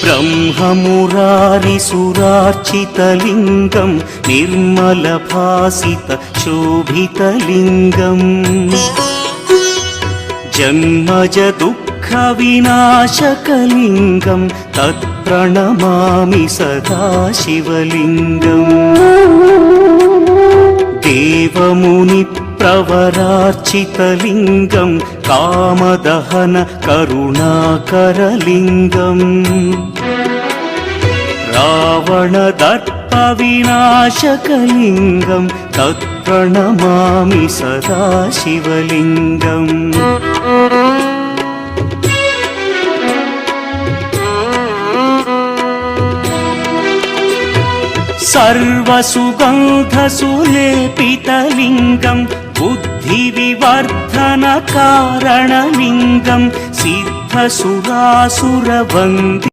ब्रह्ममुरारिसुरार्चितलिङ्गं निर्मलभासितशोभितलिङ्गम् जन्मज दुःखविनाशकलिङ्गं तत्प्रणमामि सदा शिवलिङ्गम् देवमुनिप्रवरार्चितलिङ्गं कामदहन करुणाकरलिङ्गम् रावणदर्पविनाशकलिङ्गं तत्प्रणमामि सदा शिवलिङ्गम् सर्वसुगन्धसुलेपितलिङ्गं बुद्धिविवर्धनकारणलिङ्गं सिद्धसुरासुरवन्दितलिङ्गम्